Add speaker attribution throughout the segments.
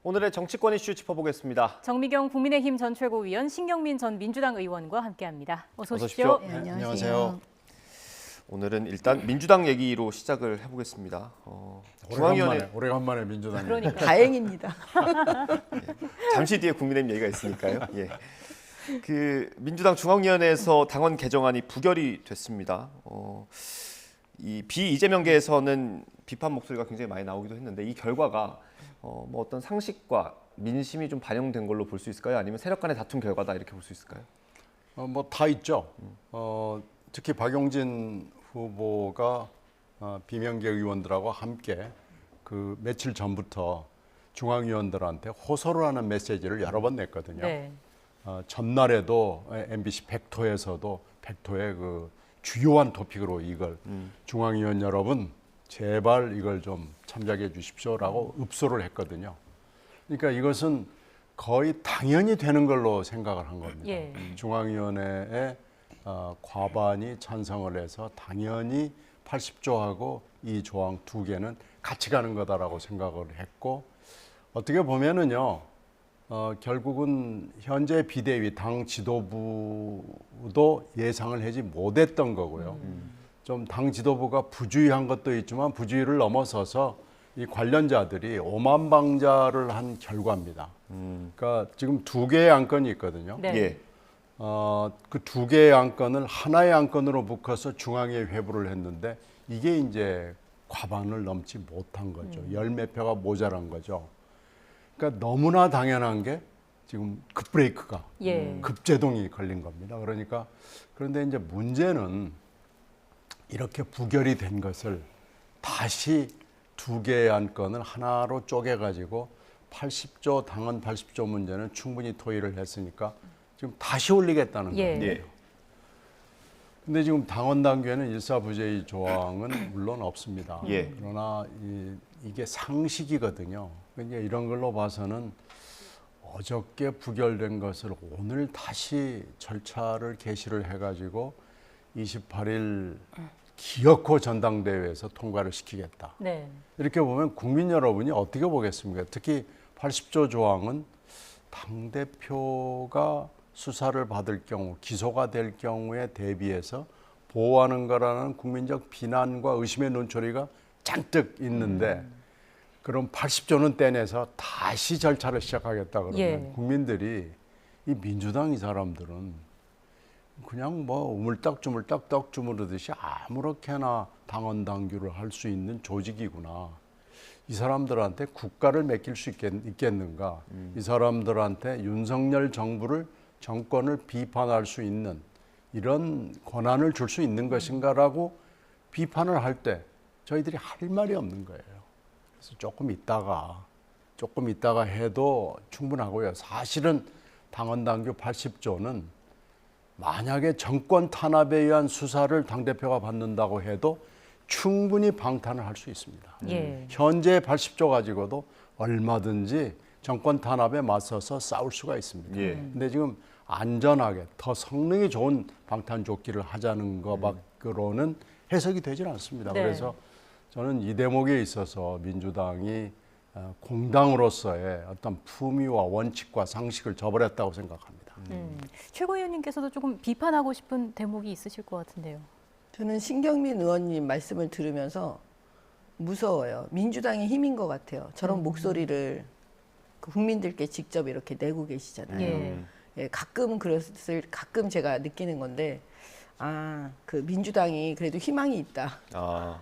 Speaker 1: 오늘의 정치권 이슈 짚어보겠습니다.
Speaker 2: 정미경 국민의힘 전 최고위원, 신경민 전 민주당 의원과 함께합니다. 어서
Speaker 1: 어서
Speaker 2: 오십시오.
Speaker 1: 오십시오.
Speaker 3: 네, 안녕하세요.
Speaker 1: 오늘은 일단 민주당 얘기로 시작을 해보겠습니다.
Speaker 3: 오래간만에 민주당.
Speaker 2: 그러니까
Speaker 4: 다행입니다.
Speaker 1: 잠시 뒤에 국민의힘 얘기가 있으니까요. 예. 그 민주당 중앙위원회에서 당원 개정안이 부결이 됐습니다. 이 비이재명계에서는 비판 목소리가 굉장히 많이 나오기도 했는데 이 결과가 뭐 어떤 상식과 민심이 좀 반영된 걸로 볼 수 있을까요? 아니면 세력 간의 다툼 결과다 이렇게 볼 수 있을까요?
Speaker 3: 뭐 다 있죠. 특히 박용진 후보가 비명계 의원들하고 함께 그 며칠 전부터 중앙위원들한테 호소를 하는 메시지를 여러 번 냈거든요.
Speaker 2: 네.
Speaker 3: 전날에도 MBC 백토에서도 백토의 그 주요한 토픽으로 이걸 중앙위원 여러분 제발 이걸 좀 참작해 주십시오라고 읍소를 했거든요. 그러니까 이것은 거의 당연히 되는 걸로 생각을 한 겁니다.
Speaker 2: 예.
Speaker 3: 중앙위원회에 과반이 찬성을 해서 당연히 80조하고 이 조항 두 개는 같이 가는 거다라고 생각을 했고 어떻게 보면은요. 결국은 현재 비대위 당 지도부도 예상을 하지 못했던 거고요. 좀 당 지도부가 부주의한 것도 있지만 부주의를 넘어서서 이 관련자들이 오만방자를 한 결과입니다. 그러니까 지금 두 개의 안건이 있거든요.
Speaker 2: 네.
Speaker 1: 예.
Speaker 3: 그 두 개의 안건을 하나의 안건으로 묶어서 중앙에 회부를 했는데 이게 이제 과반을 넘지 못한 거죠. 열 몇 표가 모자란 거죠. 그러니까 너무나 당연한 게 지금 급브레이크가
Speaker 2: 예.
Speaker 3: 급제동이 걸린 겁니다. 그러니까 그런데 이제 문제는 이렇게 부결이 된 것을 다시 두 개의 안건을 하나로 쪼개가지고 80조 당헌 80조 문제는 충분히 토의를 했으니까 지금 다시 올리겠다는
Speaker 2: 예.
Speaker 3: 거예요. 근데 지금 당원 당규에는 일사부재의 조항은 물론 없습니다.
Speaker 1: 예.
Speaker 3: 그러나 이게 상식이거든요. 그러니까 이런 걸로 봐서는 어저께 부결된 것을 오늘 다시 절차를 개시를 해가지고 28일 기어코 전당대회에서 통과를 시키겠다.
Speaker 2: 네.
Speaker 3: 이렇게 보면 국민 여러분이 어떻게 보겠습니까? 특히 80조 조항은 당대표가 수사를 받을 경우, 기소가 될 경우에 대비해서 보호하는 거라는 국민적 비난과 의심의 눈초리가 잔뜩 있는데 그럼 80조는 떼내서 다시 절차를 시작하겠다 그러면
Speaker 2: 예.
Speaker 3: 국민들이 이 민주당 이 사람들은 그냥 뭐 우물딱주물딱 떡 주무르듯이 아무렇게나 당원 당규를 할 수 있는 조직이구나. 이 사람들한테 국가를 맡길 수 있겠는가. 이 사람들한테 윤석열 정권을 비판할 수 있는 이런 권한을 줄 수 있는 것인가라고 비판을 할 때 저희들이 할 말이 없는 거예요. 그래서 조금 있다가 해도 충분하고요. 사실은 당헌 당규 80조는 만약에 정권 탄압에 의한 수사를 당대표가 받는다고 해도 충분히 방탄을 할 수 있습니다.
Speaker 2: 예.
Speaker 3: 현재 80조 가지고도 얼마든지 정권 탄압에 맞서서 싸울 수가 있습니다.
Speaker 1: 예.
Speaker 3: 근데 지금 안전하게 더 성능이 좋은 방탄조끼를 하자는 것 밖으로는 해석이 되질 않습니다.
Speaker 2: 네.
Speaker 3: 그래서 저는 이 대목에 있어서 민주당이 공당으로서의 어떤 품위와 원칙과 상식을 저버렸다고 생각합니다.
Speaker 2: 최고위원님께서도 조금 비판하고 싶은 대목이 있으실 것 같은데요.
Speaker 4: 저는 신경민 의원님 말씀을 들으면서 무서워요. 민주당의 힘인 것 같아요. 저런 목소리를 국민들께 직접 이렇게 내고 계시잖아요.
Speaker 2: 예.
Speaker 4: 예, 가끔 제가 느끼는 건데, 그 민주당이 그래도 희망이 있다.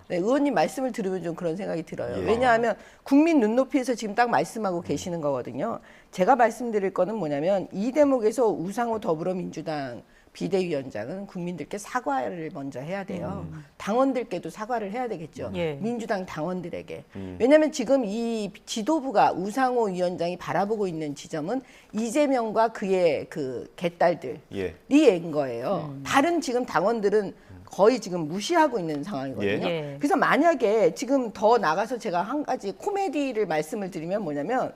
Speaker 4: 네, 의원님 말씀을 들으면 좀 그런 생각이 들어요.
Speaker 1: 예.
Speaker 4: 왜냐하면 국민 눈높이에서 지금 딱 말씀하고 계시는 거거든요. 제가 말씀드릴 거는 뭐냐면 이 대목에서 우상호 더불어민주당 비대위원장은 국민들께 사과를 먼저 해야 돼요. 당원들께도 사과를 해야 되겠죠.
Speaker 2: 예.
Speaker 4: 민주당 당원들에게. 왜냐하면 지금 이 지도부가 우상호 위원장이 바라보고 있는 지점은 이재명과 그의 그 개딸들이
Speaker 1: 예.
Speaker 4: 인 거예요. 다른 지금 당원들은 거의 지금 무시하고 있는 상황이거든요.
Speaker 2: 예. 예.
Speaker 4: 그래서 만약에 지금 더 나가서 제가 한 가지 코미디를 말씀을 드리면 뭐냐면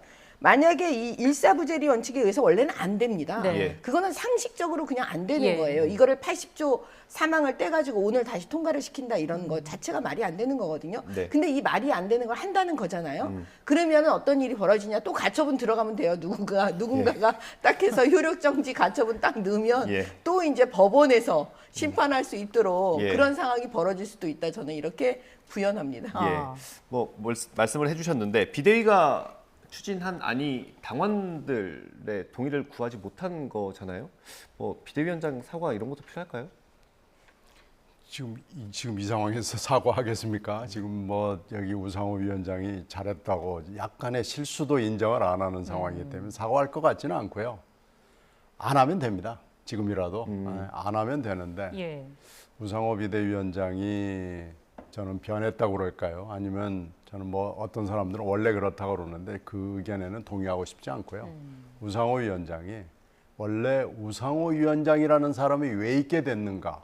Speaker 4: 만약에 이 일사부재리 원칙에 의해서 원래는 안 됩니다.
Speaker 2: 네.
Speaker 1: 예.
Speaker 4: 그거는 상식적으로 그냥 안 되는
Speaker 2: 예.
Speaker 4: 거예요. 이거를 80조 사망을 떼가지고 오늘 다시 통과를 시킨다 이런 거 자체가 말이 안 되는 거거든요.
Speaker 1: 네.
Speaker 4: 근데 이 말이 안 되는 걸 한다는 거잖아요. 그러면 어떤 일이 벌어지냐? 또 가처분 들어가면 돼요. 누군가가 딱 해서 효력정지 가처분 딱 넣으면
Speaker 1: 예.
Speaker 4: 또 이제 법원에서 심판할 수 있도록
Speaker 1: 예.
Speaker 4: 그런 상황이 벌어질 수도 있다. 저는 이렇게 구현합니다.
Speaker 2: 아.
Speaker 1: 예. 뭐 말씀을 해주셨는데 비대위가 추진한 안이 당원들의 동의를 구하지 못한 거잖아요. 뭐 비대위원장 사과 이런 것도 필요할까요?
Speaker 3: 지금 이 상황에서 사과하겠습니까? 지금 뭐 여기 우상호 위원장이 잘했다고 약간의 실수도 인정을 안 하는 상황이기 때문에 사과할 것 같지는 않고요. 안 하면 됩니다. 지금이라도 안 하면 되는데
Speaker 2: 예.
Speaker 3: 우상호 비대위원장이 저는 변했다고 그럴까요? 아니면 저는 뭐 어떤 사람들은 원래 그렇다고 그러는데 그 의견에는 동의하고 싶지 않고요. 우상호 위원장이 원래 우상호 위원장이라는 사람이 왜 있게 됐는가?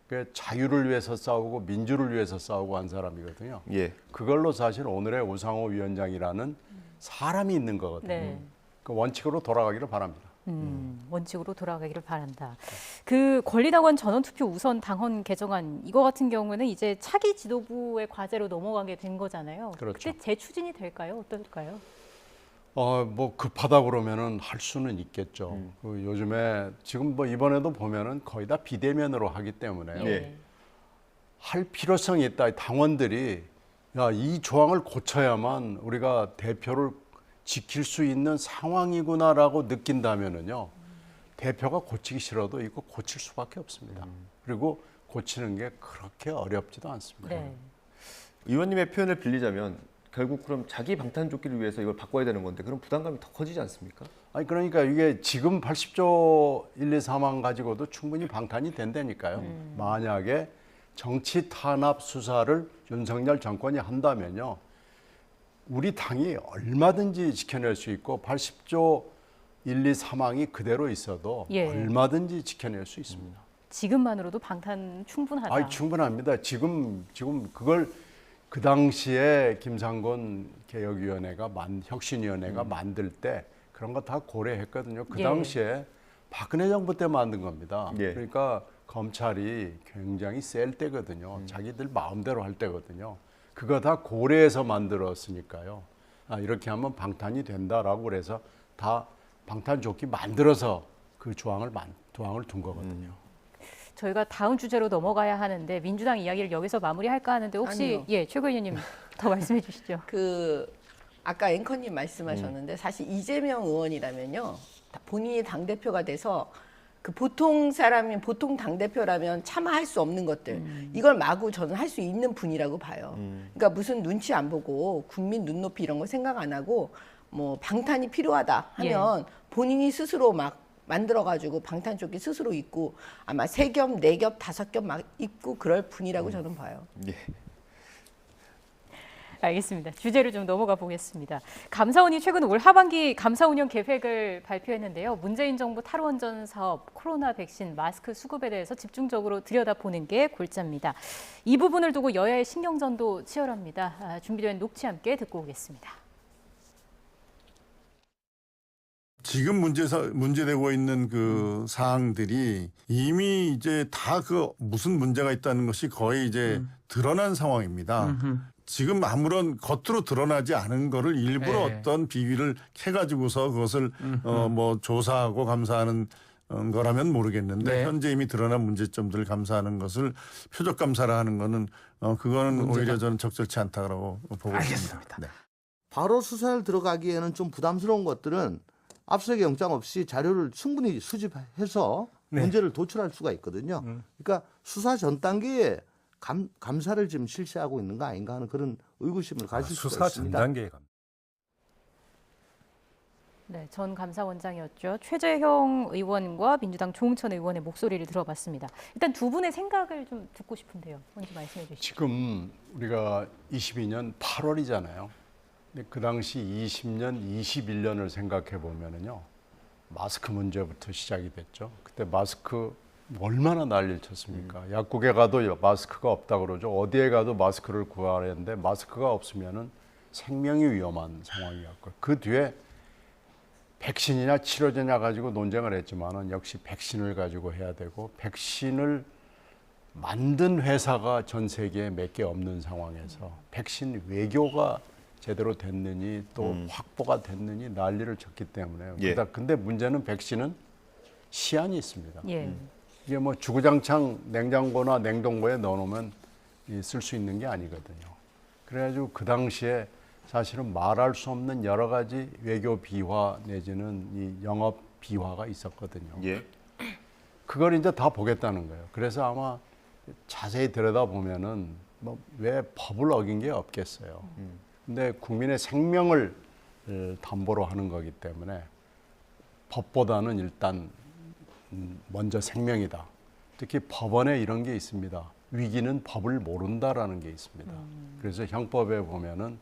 Speaker 3: 그 자유를 위해서 싸우고 민주를 위해서 싸우고 한 사람이거든요.
Speaker 1: 예.
Speaker 3: 그걸로 사실 오늘의 우상호 위원장이라는 사람이 있는 거거든요.
Speaker 2: 네.
Speaker 3: 그 원칙으로 돌아가기를 바랍니다.
Speaker 2: 원칙으로 돌아가기를 바란다. 그 권리당원 전원투표 우선 당헌 개정안 이거 같은 경우는 이제 차기 지도부의 과제로 넘어가게 된 거잖아요.
Speaker 3: 그렇죠.
Speaker 2: 그때 재추진이 될까요? 어떨까요?
Speaker 3: 뭐 급하다 그러면은 할 수는 있겠죠. 그 요즘에 지금 뭐 이번에도 보면은 거의 다 비대면으로 하기 때문에
Speaker 1: 예.
Speaker 3: 할 필요성이 있다. 당원들이 야, 이 조항을 고쳐야만 우리가 대표를 지킬 수 있는 상황이구나라고 느낀다면은요. 대표가 고치기 싫어도 이거 고칠 수밖에 없습니다. 그리고 고치는 게 그렇게 어렵지도 않습니다.
Speaker 2: 네.
Speaker 1: 의원님의 표현을 빌리자면 결국 그럼 자기 방탄조끼를 위해서 이걸 바꿔야 되는 건데 그럼 부담감이 더 커지지 않습니까?
Speaker 3: 아니 그러니까 이게 지금 80조 1, 2, 4만 가지고도 충분히 방탄이 된다니까요. 만약에 정치 탄압 수사를 윤석열 정권이 한다면요. 우리 당이 얼마든지 지켜낼 수 있고 80조 1, 2, 3항이 그대로 있어도
Speaker 2: 예.
Speaker 3: 얼마든지 지켜낼 수 있습니다.
Speaker 2: 지금만으로도 방탄 충분하다.
Speaker 3: 아니 충분합니다. 지금 그걸 그 당시에 김상곤 개혁위원회가 혁신위원회가 만들 때 그런 거 다 고려했거든요. 그
Speaker 2: 예.
Speaker 3: 당시에 박근혜 정부 때 만든 겁니다.
Speaker 1: 예.
Speaker 3: 그러니까 검찰이 굉장히 셀 때거든요. 자기들 마음대로 할 때거든요. 그거 다 고려해서 만들었으니까요. 이렇게 하면 방탄이 된다라고 그래서 다 방탄조끼 만들어서 그 조항을 둔 거거든요.
Speaker 2: 저희가 다음 주제로 넘어가야 하는데 민주당 이야기를 여기서 마무리할까 하는데 혹시
Speaker 4: 아니요.
Speaker 2: 예, 최고위원님 더 말씀해 주시죠.
Speaker 4: 아까 앵커님 말씀하셨는데 사실 이재명 의원이라면요 본인이 당 대표가 돼서 그 보통 당대표라면 차마 할 수 없는 것들 이걸 마구 저는 할 수 있는 분이라고 봐요. 그러니까 무슨 눈치 안 보고 국민 눈높이 이런 거 생각 안 하고 뭐 방탄이 필요하다 하면 본인이 스스로 막 만들어가지고 방탄조끼 스스로 입고 아마 3겹, 4겹, 5겹 막 입고 그럴 분이라고 저는 봐요.
Speaker 1: 예.
Speaker 2: 알겠습니다. 주제로 좀 넘어가 보겠습니다. 감사원이 최근 올 하반기 감사 운영 계획을 발표했는데요. 문재인 정부 탈원전 사업, 코로나 백신, 마스크 수급에 대해서 집중적으로 들여다보는 게 골자입니다. 이 부분을 두고 여야의 신경전도 치열합니다. 준비된 녹취 함께 듣고 오겠습니다.
Speaker 5: 지금 문제되고 있는 그 사항들이 이미 이제 다 그 무슨 문제가 있다는 것이 거의 이제 드러난 상황입니다. 지금 아무런 겉으로 드러나지 않은 거를 일부러 어떤 비위를 캐가지고서 그것을 뭐 조사하고 감사하는 거라면 모르겠는데 현재 이미 드러난 문제점들을 감사하는 것을 표적 감사를 하는 거는 그거는 오히려 저는 적절치 않다고 보고 있습니다. 네.
Speaker 6: 바로 수사를 들어가기에는 좀 부담스러운 것들은 압수수색 영장 없이 자료를 충분히 수집해서 문제를 도출할 수가 있거든요. 그러니까 수사 전 단계에 감사를 지금 실시하고 있는 거 아닌가 하는 그런 의구심을 가질 수가 있습니다.
Speaker 7: 수사 전 단계에 갑니다.
Speaker 2: 네, 전 감사원장이었죠. 최재형 의원과 민주당 조응천 의원의 목소리를 들어봤습니다. 일단 두 분의 생각을 좀 듣고 싶은데요. 먼저 말씀해 주시죠.
Speaker 3: 지금 우리가 22년 8월이잖아요. 근데 그 당시 20년, 21년을 생각해 보면은요. 마스크 문제부터 시작이 됐죠. 그때 마스크 얼마나 난리를 쳤습니까? 약국에 가도 마스크가 없다 그러죠. 어디에 가도 마스크를 구하려 했는데 마스크가 없으면은 생명이 위험한 상황이었고 그 뒤에 백신이냐 치료제냐 가지고 논쟁을 했지만은 역시 백신을 가지고 해야 되고 백신을 만든 회사가 전 세계에 몇 개 없는 상황에서 백신 외교가 제대로 됐느니 또 확보가 됐느니 난리를 쳤기 때문에
Speaker 1: 예.
Speaker 3: 근데 문제는 백신은 시한이 있습니다.
Speaker 2: 예.
Speaker 3: 이게 뭐 주구장창 냉장고나 냉동고에 넣어놓으면 쓸 수 있는 게 아니거든요. 그래가지고 그 당시에 사실은 말할 수 없는 여러 가지 외교 비화 내지는 이 영업 비화가 있었거든요.
Speaker 1: 예.
Speaker 3: 그걸 이제 다 보겠다는 거예요. 그래서 아마 자세히 들여다 보면은 뭐 왜 법을 어긴 게 없겠어요. 근데 국민의 생명을 담보로 하는 거기 때문에 법보다는 일단 먼저 생명이다. 특히 법원에 이런 게 있습니다. 위기는 법을 모른다라는 게 있습니다. 그래서 형법에 보면은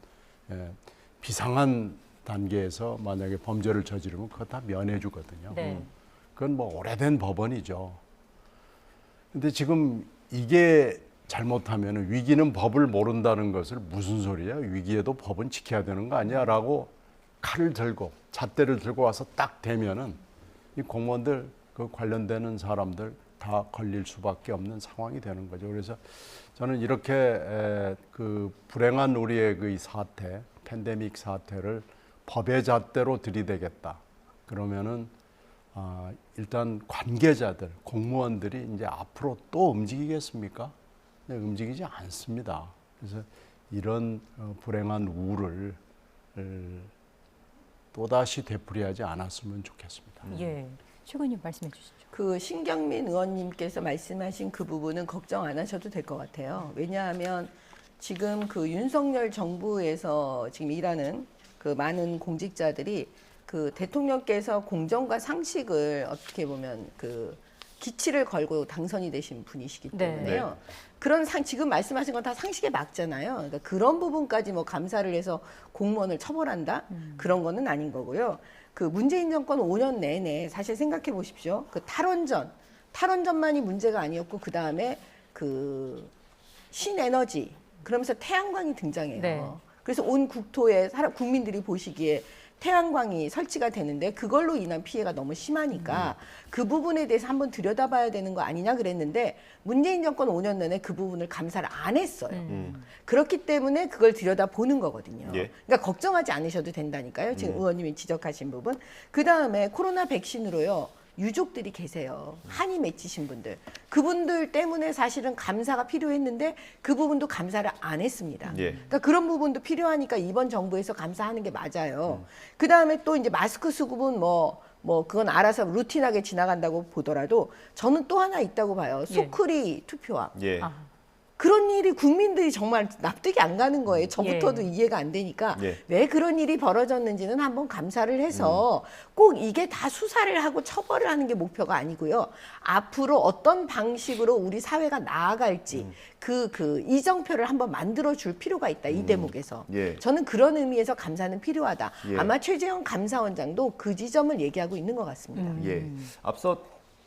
Speaker 3: 비상한 단계에서 만약에 범죄를 저지르면 그거 다 면해 주거든요.
Speaker 2: 네.
Speaker 3: 그건 뭐 오래된 법원이죠. 근데 지금 이게 잘못하면 위기는 법을 모른다는 것을 무슨 소리야? 위기에도 법은 지켜야 되는 거 아니야? 라고 칼을 들고 잣대를 들고 와서 딱 대면은 이 공무원들 그 관련되는 사람들 다 걸릴 수밖에 없는 상황이 되는 거죠. 그래서 저는 이렇게 그 불행한 우리의 그 사태, 팬데믹 사태를 법의 잣대로 들이대겠다. 그러면은 일단 관계자들, 공무원들이 이제 앞으로 또 움직이겠습니까? 네, 움직이지 않습니다. 그래서 이런 불행한 우를 또다시 되풀이하지 않았으면 좋겠습니다.
Speaker 2: 예. 최고님 말씀해 주시죠.
Speaker 4: 그 신경민 의원님께서 말씀하신 그 부분은 걱정 안 하셔도 될 것 같아요. 왜냐하면 지금 그 윤석열 정부에서 지금 일하는 그 많은 공직자들이 그 대통령께서 공정과 상식을 어떻게 보면 그 기치를 걸고 당선이 되신 분이시기
Speaker 2: 네.
Speaker 4: 때문에요. 그런 지금 말씀하신 건 다 상식에 맞잖아요. 그러니까 그런 부분까지 뭐 감사를 해서 공무원을 처벌한다? 그런 거는 아닌 거고요. 그 문재인 정권 5년 내내 사실 생각해 보십시오. 그 탈원전만이 문제가 아니었고 그 다음에 그 신에너지 그러면서 태양광이 등장해요.
Speaker 2: 네.
Speaker 4: 그래서 온 국토에 국민들이 보시기에 태양광이 설치가 되는데 그걸로 인한 피해가 너무 심하니까 그 부분에 대해서 한번 들여다봐야 되는 거 아니냐 그랬는데 문재인 정권 5년 내내 그 부분을 감사를 안 했어요. 그렇기 때문에 그걸 들여다보는 거거든요.
Speaker 1: 예.
Speaker 4: 그러니까 걱정하지 않으셔도 된다니까요. 지금 의원님이 지적하신 부분. 그다음에 코로나 백신으로요. 유족들이 계세요. 한이 맺히신 분들. 그분들 때문에 사실은 감사가 필요했는데 그 부분도 감사를 안 했습니다.
Speaker 1: 예.
Speaker 4: 그러니까 그런 부분도 필요하니까 이번 정부에서 감사하는 게 맞아요. 그다음에 또 이제 마스크 수급은 뭐 그건 알아서 루틴하게 지나간다고 보더라도 저는 또 하나 있다고 봐요. 소크리 투표함.
Speaker 1: 예.
Speaker 2: 아.
Speaker 4: 그런 일이 국민들이 정말 납득이 안 가는 거예요. 저부터도 이해가 안 되니까
Speaker 1: 예.
Speaker 4: 왜 그런 일이 벌어졌는지는 한번 감사를 해서 꼭 이게 다 수사를 하고 처벌을 하는 게 목표가 아니고요. 앞으로 어떤 방식으로 우리 사회가 나아갈지 그 이정표를 한번 만들어 줄 필요가 있다. 이 대목에서.
Speaker 1: 예.
Speaker 4: 저는 그런 의미에서 감사는 필요하다.
Speaker 1: 예.
Speaker 4: 아마 최재형 감사원장도 그 지점을 얘기하고 있는 것 같습니다.
Speaker 1: 예. 앞서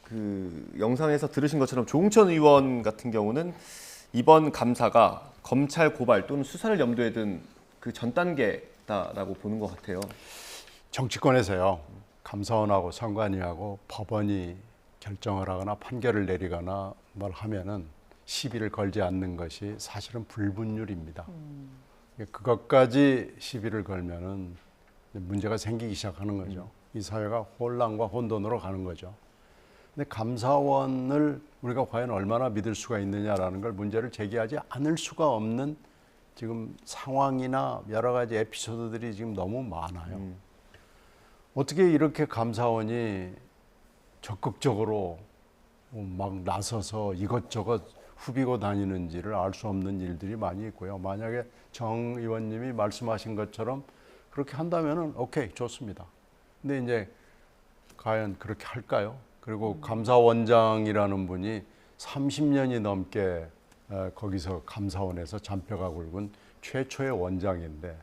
Speaker 1: 그 영상에서 들으신 것처럼 조응천 의원 같은 경우는 이번 감사가 검찰 고발 또는 수사를 염두에 둔 그 전 단계다라고 보는 것 같아요.
Speaker 3: 정치권에서요. 감사원하고 선관위하고 법원이 결정을 하거나 판결을 내리거나 뭘 하면은 시비를 걸지 않는 것이 사실은 불분율입니다. 그것까지 시비를 걸면은 문제가 생기기 시작하는 거죠. 이 사회가 혼란과 혼돈으로 가는 거죠. 근데 감사원을 우리가 과연 얼마나 믿을 수가 있느냐라는 걸 문제를 제기하지 않을 수가 없는 지금 상황이나 여러 가지 에피소드들이 지금 너무 많아요. 어떻게 이렇게 감사원이 적극적으로 막 나서서 이것저것 후비고 다니는지를 알 수 없는 일들이 많이 있고요. 만약에 정 의원님이 말씀하신 것처럼 그렇게 한다면은 오케이, 좋습니다. 근데 이제 과연 그렇게 할까요? 그리고 감사원장이라는 분이 30년이 넘게 거기서 감사원에서 잔뼈가 굵은 최초의 원장인데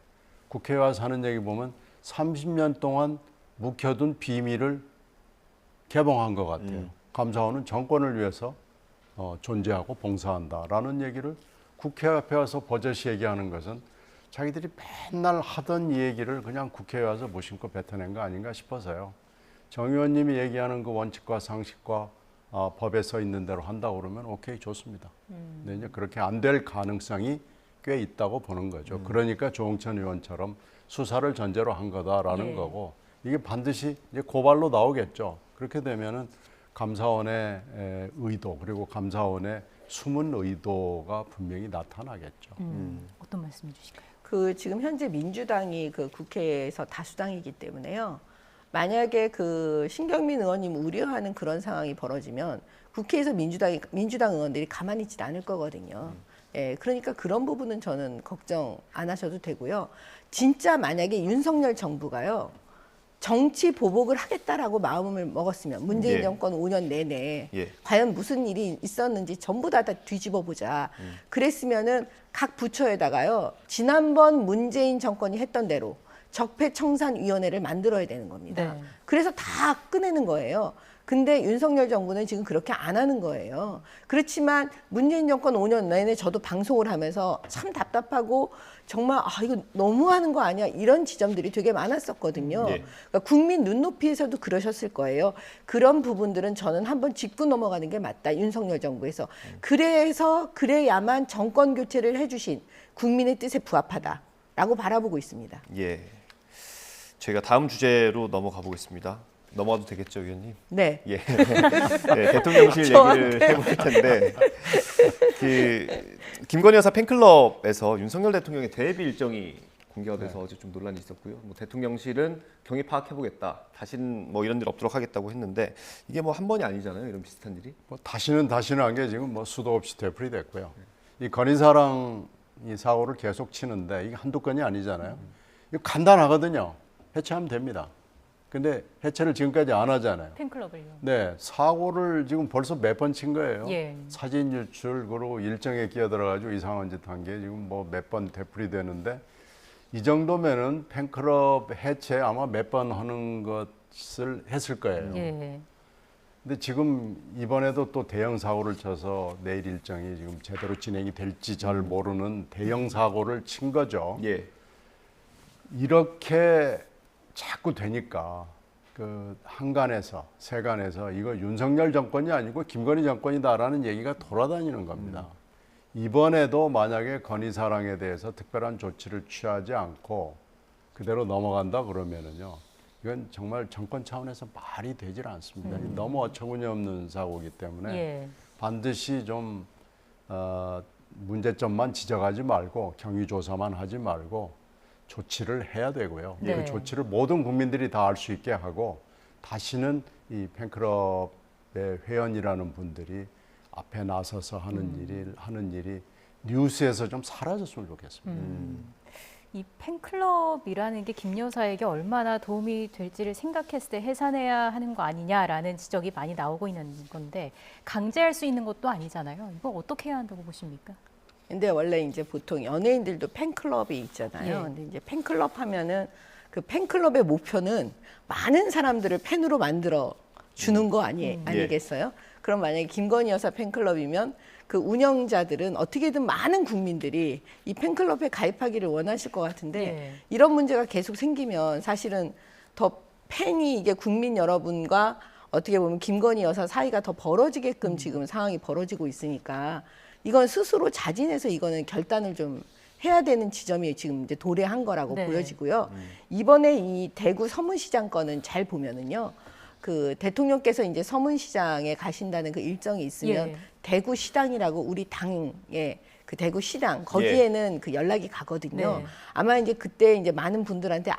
Speaker 3: 국회에 와서 하는 얘기 보면 30년 동안 묵혀둔 비밀을 개봉한 것 같아요. 감사원은 정권을 위해서 존재하고 봉사한다라는 얘기를 국회 앞에 와서 버젓이 얘기하는 것은 자기들이 맨날 하던 얘기를 그냥 국회에 와서 무심코 뱉어낸 거 아닌가 싶어서요. 정 의원님이 얘기하는 그 원칙과 상식과 법에 써 있는 대로 한다고 그러면 오케이, 좋습니다. 근데 이제 그렇게 안 될 가능성이 꽤 있다고 보는 거죠. 그러니까 조홍천 의원처럼 수사를 전제로 한 거다라는
Speaker 2: 예.
Speaker 3: 거고, 이게 반드시 이제 고발로 나오겠죠. 그렇게 되면은 감사원의 의도, 그리고 감사원의 숨은 의도가 분명히 나타나겠죠.
Speaker 2: 어떤 말씀 해주실까요?
Speaker 4: 그 지금 현재 민주당이 그 국회에서 다수당이기 때문에요. 만약에 그 신경민 의원님 우려하는 그런 상황이 벌어지면 국회에서 민주당 의원들이 가만히 있지 않을 거거든요. 예, 그러니까 그런 부분은 저는 걱정 안 하셔도 되고요. 진짜 만약에 윤석열 정부가요, 정치 보복을 하겠다라고 마음을 먹었으면 문재인
Speaker 1: 예.
Speaker 4: 정권 5년 내내
Speaker 1: 예.
Speaker 4: 과연 무슨 일이 있었는지 전부 다 뒤집어 보자. 그랬으면은 각 부처에다가요, 지난번 문재인 정권이 했던 대로 적폐청산위원회를 만들어야 되는 겁니다.
Speaker 2: 네.
Speaker 4: 그래서 다 꺼내는 거예요. 근데 윤석열 정부는 지금 그렇게 안 하는 거예요. 그렇지만 문재인 정권 5년 내내 저도 방송을 하면서 참 답답하고 정말 이거 너무하는 거 아니야, 이런 지점들이 되게 많았었거든요.
Speaker 1: 예.
Speaker 4: 그러니까 국민 눈높이에서도 그러셨을 거예요. 그런 부분들은 저는 한번 짚고 넘어가는 게 맞다, 윤석열 정부에서. 그래야만 정권 교체를 해주신 국민의 뜻에 부합하다라고 바라보고 있습니다.
Speaker 1: 예. 저희가 다음 주제로 넘어가 보겠습니다. 넘어가도 되겠죠, 위원님?
Speaker 4: 네.
Speaker 1: 예. 네, 대통령실 얘기를 해볼 텐데, 그 김건희 여사 팬클럽에서 윤석열 대통령의 데뷔 일정이 공개가 돼서 어제 좀 논란이 있었고요. 뭐 대통령실은 경위 파악해보겠다, 다시는 뭐 이런 일 없도록 하겠다고 했는데, 이게 뭐 한 번이 아니잖아요, 이런 비슷한 일이.
Speaker 3: 뭐 다시는 한 게 지금 뭐 수도 없이 되풀이됐고요. 이 건희사랑 이 사고를 계속 치는데 이게 한두 건이 아니잖아요. 이거 간단하거든요. 해체하면 됩니다. 근데 해체를 지금까지 안 하잖아요.
Speaker 2: 팬클럽을요.
Speaker 3: 네, 사고를 지금 벌써 몇 번 친 거예요.
Speaker 2: 예.
Speaker 3: 사진 유출, 그리고 일정에 끼어들어가지고 이상한 짓 한 게 지금 뭐 몇 번 되풀이되는데, 이 정도면은 팬클럽 해체 아마 몇 번 하는 것을 했을 거예요.
Speaker 2: 예.
Speaker 3: 근데 지금 이번에도 또 대형 사고를 쳐서 내일 일정이 지금 제대로 진행이 될지 잘 모르는 대형 사고를 친 거죠.
Speaker 1: 예.
Speaker 3: 이렇게 자꾸 되니까 그 한간에서 세간에서 이거 윤석열 정권이 아니고 김건희 정권이다라는 얘기가 돌아다니는 겁니다. 이번에도 만약에 건희사랑에 대해서 특별한 조치를 취하지 않고 그대로 넘어간다 그러면은요, 이건 정말 정권 차원에서 말이 되질 않습니다. 너무 어처구니 없는 사고이기 때문에
Speaker 2: 예.
Speaker 3: 반드시 좀 문제점만 지적하지 말고 경위 조사만 하지 말고 조치를 해야 되고요.
Speaker 2: 네.
Speaker 3: 그 조치를 모든 국민들이 다 알 수 있게 하고, 다시는 이 팬클럽의 회원이라는 분들이 앞에 나서서 하는 일이 뉴스에서 좀 사라졌으면 좋겠습니다.
Speaker 2: 이 팬클럽이라는 게 김 여사에게 얼마나 도움이 될지를 생각했을 때 해산해야 하는 거 아니냐라는 지적이 많이 나오고 있는 건데, 강제할 수 있는 것도 아니잖아요. 이거 어떻게 해야 한다고 보십니까?
Speaker 4: 근데 원래 이제 보통 연예인들도 팬클럽이 있잖아요.
Speaker 2: 예.
Speaker 4: 근데 이제 팬클럽 하면은 그 팬클럽의 목표는 많은 사람들을 팬으로 만들어 주는 거 아니겠어요? 그럼 만약에 김건희 여사 팬클럽이면 그 운영자들은 어떻게든 많은 국민들이 이 팬클럽에 가입하기를 원하실 것 같은데,
Speaker 2: 예.
Speaker 4: 이런 문제가 계속 생기면 사실은 더 팬이 이게 국민 여러분과 어떻게 보면 김건희 여사 사이가 더 벌어지게끔 지금 상황이 벌어지고 있으니까, 이건 스스로 자진해서 이거는 결단을 좀 해야 되는 지점이 지금 이제 도래한 거라고
Speaker 2: 네.
Speaker 4: 보여지고요. 이번에 이 대구 서문시장 건은 잘 보면은요, 그 대통령께서 이제 서문시장에 가신다는 그 일정이 있으면
Speaker 2: 예.
Speaker 4: 대구 시당이라고 우리 당의 그 대구 시당 거기에는 그 연락이 가거든요.
Speaker 2: 네.
Speaker 4: 아마 이제 그때 이제 많은 분들한테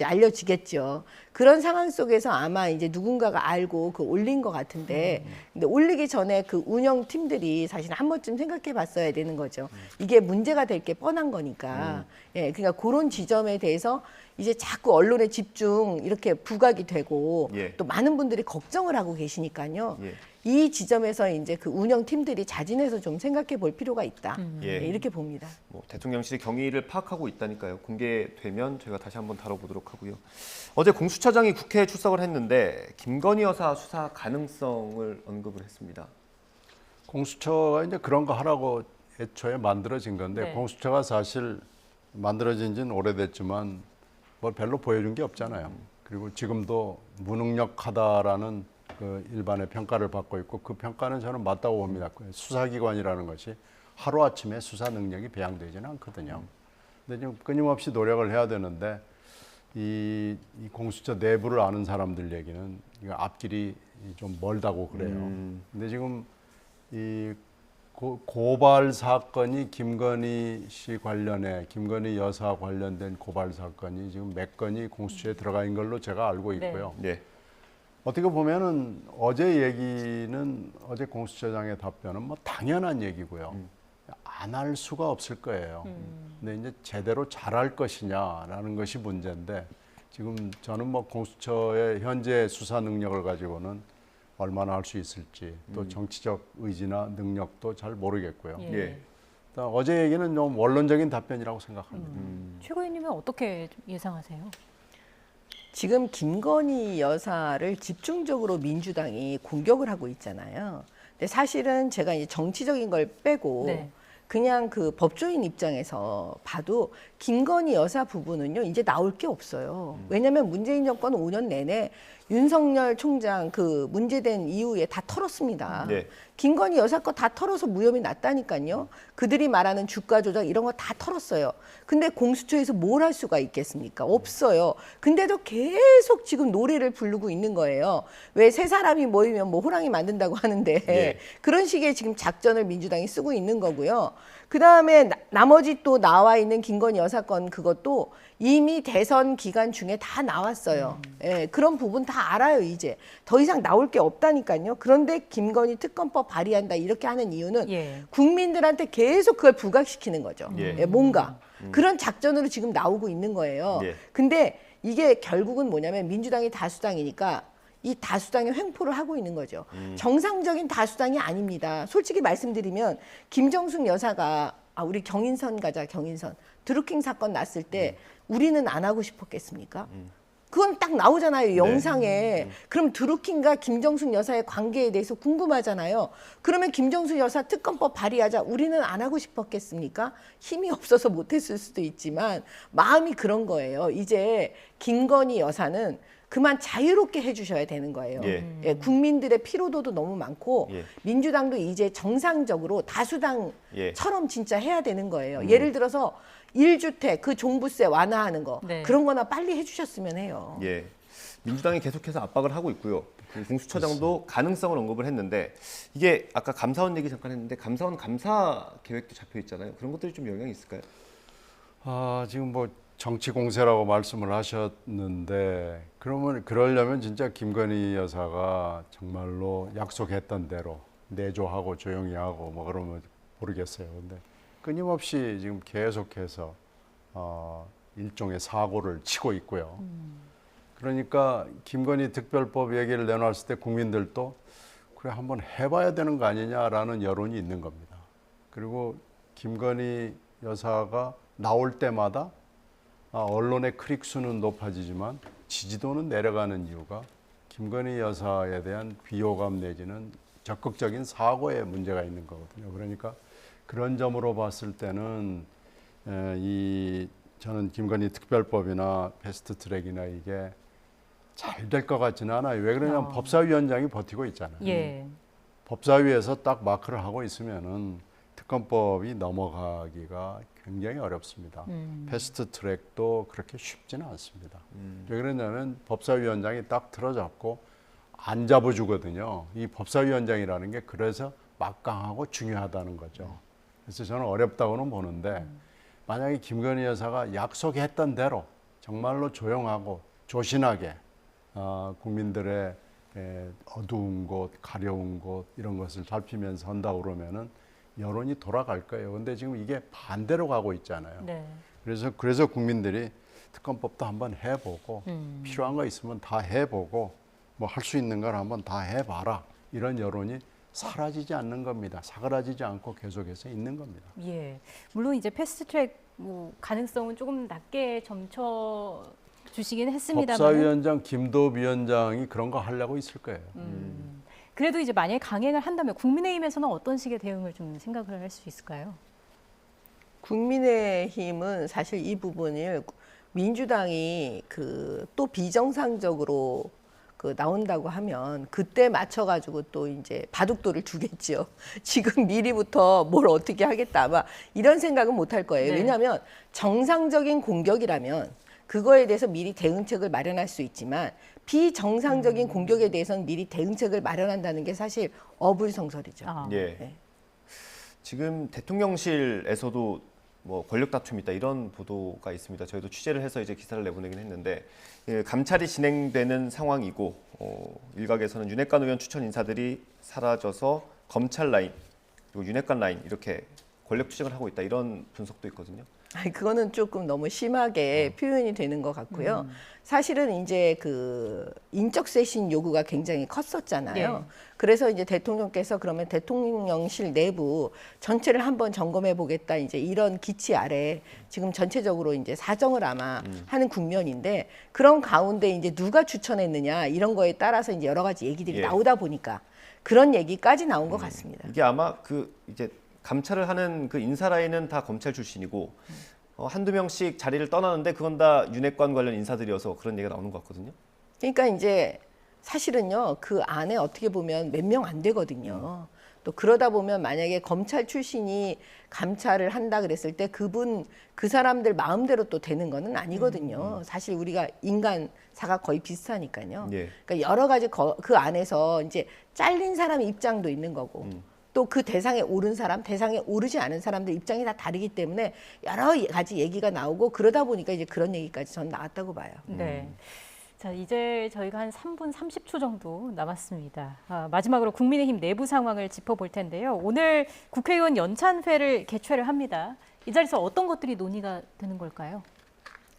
Speaker 4: 알려지겠죠. 그런 상황 속에서 아마 이제 누군가가 알고 그 올린 것 같은데, 근데 올리기 전에 그 운영팀들이 사실 한 번쯤 생각해 봤어야 되는 거죠. 이게 문제가 될 게 뻔한 거니까. 예, 그러니까 그런 지점에 대해서 이제 자꾸 언론의 집중 이렇게 부각이 되고,
Speaker 1: 예.
Speaker 4: 또 많은 분들이 걱정을 하고 계시니까요.
Speaker 1: 예.
Speaker 4: 이 지점에서 이제 그 운영팀들이 자진해서 좀 생각해 볼 필요가 있다.
Speaker 1: 예.
Speaker 4: 네, 이렇게 봅니다.
Speaker 1: 뭐 대통령실이 경위를 파악하고 있다니까요. 공개되면 저희가 다시 한번 다뤄보도록 하고요. 어제 공수처장이 국회에 출석을 했는데 김건희 여사 수사 가능성을 언급을 했습니다.
Speaker 3: 공수처가 이제 그런 거 하라고 애초에 만들어진 건데
Speaker 2: 네.
Speaker 3: 공수처가 사실 만들어진 지는 오래됐지만 뭘 별로 보여준 게 없잖아요. 그리고 지금도 무능력하다라는 그 일반의 평가를 받고 있고 그 평가는 저는 맞다고 봅니다. 수사기관이라는 것이 하루아침에 수사 능력이 배양되지는 않거든요. 근데 지금 끊임없이 노력을 해야 되는데 이 공수처 내부를 아는 사람들 얘기는 이거 앞길이 좀 멀다고 그래요. 근데 지금 이 고발 사건이 김건희 씨 관련해 김건희 여사 관련된 고발 사건이 지금 몇 건이 공수처에 들어가 있는 걸로 제가 알고 있고요.
Speaker 1: 네.
Speaker 3: 어떻게 보면은 어제 얘기는 어제 공수처장의 답변은 뭐 당연한 얘기고요. 안 할 수가 없을 거예요. 근데 이제 제대로 잘할 것이냐라는 것이 문제인데 지금 저는 뭐 공수처의 현재 수사 능력을 가지고는 얼마나 할 수 있을지 또 정치적 의지나 능력도 잘 모르겠고요.
Speaker 2: 예.
Speaker 1: 예.
Speaker 3: 일단 어제 얘기는 좀 원론적인 답변이라고 생각합니다.
Speaker 2: 최고위님은 어떻게 좀 예상하세요?
Speaker 4: 지금 김건희 여사를 집중적으로 민주당이 공격을 하고 있잖아요. 근데 사실은 제가 이제 정치적인 걸 빼고
Speaker 2: 네.
Speaker 4: 그냥 그 법조인 입장에서 봐도 김건희 여사 부분은요 이제 나올 게 없어요. 왜냐하면 문재인 정권 5년 내내 윤석열 총장 그 문제된 이후에 다 털었습니다.
Speaker 1: 네.
Speaker 4: 김건희 여사 거 다 털어서 무혐의 났다니까요. 그들이 말하는 주가 조작 이런 거 다 털었어요. 근데 공수처에서 뭘 할 수가 있겠습니까? 없어요. 근데도 계속 지금 노래를 부르고 있는 거예요. 왜 세 사람이 모이면 뭐 호랑이 만든다고 하는데
Speaker 1: 예.
Speaker 4: 그런 식의 지금 작전을 민주당이 쓰고 있는 거고요. 그다음에 나머지 또 나와 있는 김건희 여사 건 그것도 이미 대선 기간 중에 다 나왔어요. 예, 그런 부분 다 알아요, 이제. 더 이상 나올 게 없다니까요. 그런데 김건희 특검법 발의한다 이렇게 하는 이유는
Speaker 2: 예.
Speaker 4: 국민들한테 계속 그걸 부각시키는 거죠.
Speaker 1: 예.
Speaker 4: 예, 뭔가. 그런 작전으로 지금 나오고 있는 거예요.
Speaker 1: 예.
Speaker 4: 근데 이게 결국은 뭐냐면 민주당이 다수당이니까 이 다수당의 횡포를 하고 있는 거죠. 정상적인 다수당이 아닙니다. 솔직히 말씀드리면 김정숙 여사가 우리 경인선 가자, 경인선. 드루킹 사건 났을 때 우리는 안 하고 싶었겠습니까? 그건 딱 나오잖아요, 영상에. 그럼 드루킹과 김정숙 여사의 관계에 대해서 궁금하잖아요. 그러면 김정숙 여사 특검법 발의하자. 우리는 안 하고 싶었겠습니까? 힘이 없어서 못했을 수도 있지만 마음이 그런 거예요. 이제 김건희 여사는 그만 자유롭게 해주셔야 되는 거예요.
Speaker 1: 예.
Speaker 4: 예, 국민들의 피로도도 너무 많고
Speaker 1: 예.
Speaker 4: 민주당도 이제 정상적으로 다수당처럼
Speaker 1: 예.
Speaker 4: 진짜 해야 되는 거예요. 예를 들어서 1주택 그 종부세 완화하는 거
Speaker 2: 네.
Speaker 4: 그런 거나 빨리 해주셨으면 해요.
Speaker 1: 예. 민주당이 계속해서 압박을 하고 있고요. 그 공수처장도 가능성을 언급을 했는데 이게 아까 감사원 얘기 잠깐 했는데 감사원 감사 계획도 잡혀 있잖아요. 그런 것들이 좀 영향이 있을까요?
Speaker 3: 지금 뭐 정치 공세라고 말씀을 하셨는데 그러려면 진짜 김건희 여사가 정말로 약속했던 대로 내조하고 조용히 하고 뭐 그러면 모르겠어요. 근데 끊임없이 지금 계속해서 일종의 사고를 치고 있고요. 그러니까 김건희 특별법 얘기를 내놨을 때 국민들도 그래 한번 해봐야 되는 거 아니냐라는 여론이 있는 겁니다. 그리고 김건희 여사가 나올 때마다 언론의 클릭 수는 높아지지만 지지도는 내려가는 이유가 김건희 여사에 대한 비호감 내지는 적극적인 사고에 문제가 있는 거거든요. 그러니까 그런 점으로 봤을 때는 저는 김건희 특별법이나 패스트트랙이나 이게 잘 될 것 같지는 않아요. 왜 그러냐면 법사위원장이 버티고 있잖아요.
Speaker 2: 예.
Speaker 3: 법사위에서 딱 마크를 하고 있으면은 특검법이 넘어가기가 굉장히 어렵습니다. 패스트트랙도 그렇게 쉽지는 않습니다. 왜 그러냐면 법사위원장이 딱 틀어잡고 안 잡아주거든요. 이 법사위원장이라는 게 그래서 막강하고 중요하다는 거죠. 그래서 저는 어렵다고는 보는데 만약에 김건희 여사가 약속했던 대로 정말로 조용하고 조신하게 국민들의 어두운 곳, 가려운 곳 이런 것을 살피면서 한다고 그러면은 여론이 돌아갈 거예요. 근데 지금 이게 반대로 가고 있잖아요.
Speaker 2: 네.
Speaker 3: 그래서 국민들이 특검법도 한번 해보고 필요한 거 있으면 다 해보고 뭐 할 수 있는 걸 한번 다 해봐라 이런 여론이 사라지지 않는 겁니다. 사그라지지 않고 계속해서 있는 겁니다.
Speaker 2: 예. 물론 이제 패스트트랙 뭐 가능성은 조금 낮게 점쳐 주시긴 했습니다만
Speaker 3: 법사위원장 김도읍 위원장이 그런 거 하려고 있을 거예요.
Speaker 2: 그래도 이제 만약에 강행을 한다면 국민의힘에서는 어떤 식의 대응을 좀 생각을 할 수 있을까요?
Speaker 4: 국민의힘은 사실 이 부분을 민주당이 그 또 비정상적으로 그 나온다고 하면 그때 맞춰가지고 또 이제 바둑돌을 두겠죠. 지금 미리부터 뭘 어떻게 하겠다 아마 이런 생각은 못 할 거예요.
Speaker 2: 네.
Speaker 4: 왜냐하면 정상적인 공격이라면 그거에 대해서 미리 대응책을 마련할 수 있지만 비정상적인 공격에 대해서는 미리 대응책을 마련한다는 게 사실 어불성설이죠.
Speaker 2: 아.
Speaker 1: 예.
Speaker 4: 네.
Speaker 1: 지금 대통령실에서도 뭐 권력 다툼이 있다 이런 보도가 있습니다. 저희도 취재를 해서 이제 기사를 내보내긴 했는데 예, 감찰이 진행되는 상황이고 일각에서는 윤핵관 의원 추천 인사들이 사라져서 검찰 라인 그리고 윤핵관 라인 이렇게 권력 투쟁을 하고 있다 이런 분석도 있거든요.
Speaker 4: 아니, 그거는 조금 너무 심하게 표현이 되는 것 같고요. 사실은 이제 그 인적 쇄신 요구가 굉장히 컸었잖아요.
Speaker 2: 네.
Speaker 4: 그래서 이제 대통령께서 그러면 대통령실 내부 전체를 한번 점검해 보겠다 이제 이런 기치 아래 지금 전체적으로 이제 사정을 아마 하는 국면인데 그런 가운데 이제 누가 추천했느냐 이런 거에 따라서 이제 여러 가지 얘기들이
Speaker 1: 예.
Speaker 4: 나오다 보니까 그런 얘기까지 나온 것 같습니다.
Speaker 1: 이게 아마 그 이제 감찰을 하는 그 인사 라인은 다 검찰 출신이고 한두 명씩 자리를 떠나는데 그건 다 윤핵관 관련 인사들이어서 그런 얘기가 나오는 것 같거든요.
Speaker 4: 그러니까 이제 사실은요 그 안에 어떻게 보면 몇 명 안 되거든요. 또 그러다 보면 만약에 검찰 출신이 감찰을 한다 그랬을 때 그 사람들 마음대로 또 되는 거는 아니거든요. 사실 우리가 인간사가 거의 비슷하니까요.
Speaker 1: 예.
Speaker 4: 그러니까 여러 가지 그 안에서 이제 잘린 사람 입장도 있는 거고 또 그 대상에 오른 사람, 대상에 오르지 않은 사람들 입장이 다 다르기 때문에 여러 가지 얘기가 나오고 그러다 보니까 이제 그런 얘기까지 전 나왔다고 봐요.
Speaker 2: 네. 자, 이제 저희가 한 3분 30초 정도 남았습니다. 마지막으로 국민의힘 내부 상황을 짚어볼 텐데요. 오늘 국회의원 연찬회를 개최를 합니다. 이 자리에서 어떤 것들이 논의가 되는 걸까요?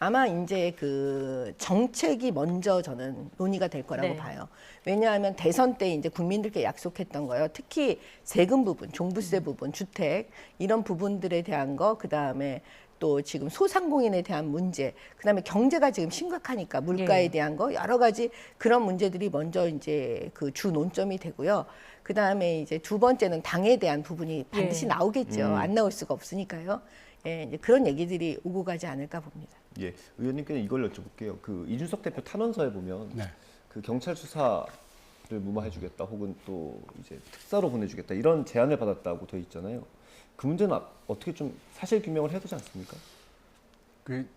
Speaker 4: 아마 이제 그 정책이 먼저 저는 논의가 될 거라고
Speaker 2: 네.
Speaker 4: 봐요. 왜냐하면 대선 때 이제 국민들께 약속했던 거요. 특히 세금 부분, 종부세 부분, 주택 이런 부분들에 대한 거, 그 다음에 또 지금 소상공인에 대한 문제, 그 다음에 경제가 지금 심각하니까 물가에
Speaker 2: 예.
Speaker 4: 대한 거 여러 가지 그런 문제들이 먼저 이제 그 주 논점이 되고요. 그 다음에 이제 두 번째는 당에 대한 부분이 반드시
Speaker 2: 예.
Speaker 4: 나오겠죠. 안 나올 수가 없으니까요. 예, 이제 그런 얘기들이 오고 가지 않을까 봅니다.
Speaker 1: 예, 의원님께는 이걸 여쭤볼게요. 그 이준석 대표 탄원서에 보면
Speaker 3: 네.
Speaker 1: 그 경찰 수사를 무마해주겠다, 혹은 또 이제 특사로 보내주겠다 이런 제안을 받았다고 돼 있잖아요. 그 문제는 어떻게 좀 사실 규명을 해야 되지 않습니까?
Speaker 3: 그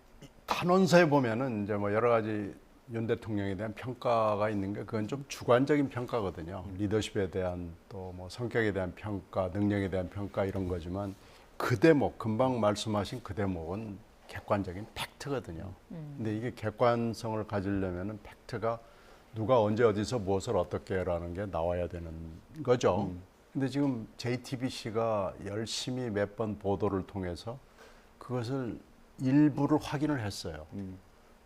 Speaker 3: 탄원서에 보면은 이제 뭐 여러 가지 윤 대통령에 대한 평가가 있는 게 그건 좀 주관적인 평가거든요. 리더십에 대한 또 뭐 성격에 대한 평가, 능력에 대한 평가 이런 거지만 그 대목 금방 말씀하신 그 대목은 객관적인 팩트거든요. 근데 이게 객관성을 가지려면은 팩트가 누가 언제 어디서 무엇을 어떻게라는 게 나와야 되는 거죠. 근데 지금 JTBC가 열심히 몇 번 보도를 통해서 그것을 일부를 확인을 했어요.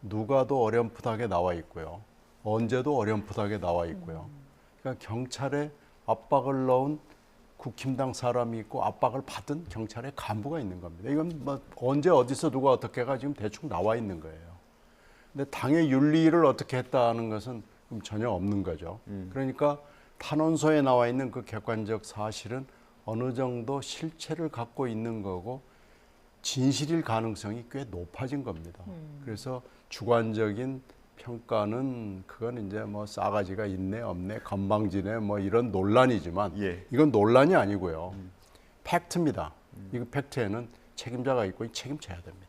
Speaker 3: 누가 더 어렴풋하게 나와 있고요. 언제도 어렴풋하게 나와 있고요. 그러니까 경찰에 압박을 넣은 국힘당 사람이 있고 압박을 받은 경찰의 간부가 있는 겁니다. 이건 뭐 언제 어디서 누가 어떻게가 지금 대충 나와 있는 거예요. 근데 당의 윤리를 어떻게 했다는 것은 전혀 없는 거죠. 그러니까 탄원서에 나와 있는 그 객관적 사실은 어느 정도 실체를 갖고 있는 거고 진실일 가능성이 꽤 높아진 겁니다. 그래서 주관적인 평가는 그건 이제 뭐 싸가지가 있네 없네 건방지네 뭐 이런 논란이지만
Speaker 1: 예.
Speaker 3: 이건 논란이 아니고요. 팩트입니다. 이거 팩트에는 책임자가 있고 책임져야 됩니다.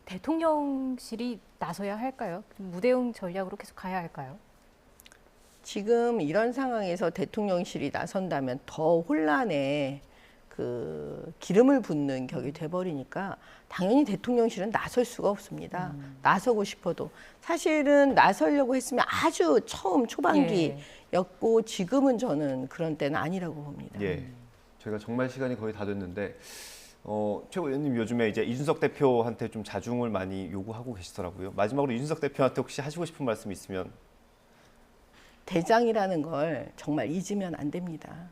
Speaker 2: 대통령실이 나서야 할까요? 무대응 전략으로 계속 가야 할까요?
Speaker 4: 지금 이런 상황에서 대통령실이 나선다면 더 혼란에 그 기름을 붓는 격이 돼버리니까 당연히 대통령실은 나설 수가 없습니다. 나서고 싶어도 사실은 나서려고 했으면 아주 처음 초반기였고 지금은 저는 그런 때는 아니라고 봅니다.
Speaker 1: 예, 저희가 정말 시간이 거의 다 됐는데 최고 의원님 요즘에 이제 이준석 대표한테 좀 자중을 많이 요구하고 계시더라고요. 마지막으로 이준석 대표한테 혹시 하시고 싶은 말씀 있으면.
Speaker 4: 대장이라는 걸 정말 잊으면 안 됩니다.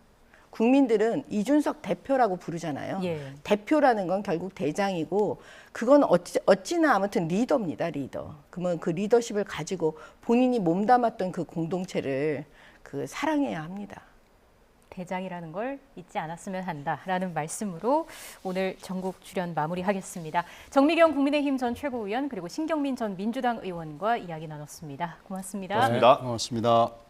Speaker 4: 국민들은 이준석 대표라고 부르잖아요.
Speaker 2: 예.
Speaker 4: 대표라는 건 결국 대장이고 그건 어찌나 아무튼 리더입니다. 리더. 그러면 그 리더십을 가지고 본인이 몸담았던 그 공동체를 그 사랑해야 합니다.
Speaker 2: 대장이라는 걸 잊지 않았으면 한다라는 말씀으로 오늘 전국 출연 마무리하겠습니다. 정미경 국민의힘 전 최고위원 그리고 신경민 전 민주당 의원과 이야기 나눴습니다. 고맙습니다.
Speaker 1: 고맙습니다.
Speaker 3: 고맙습니다.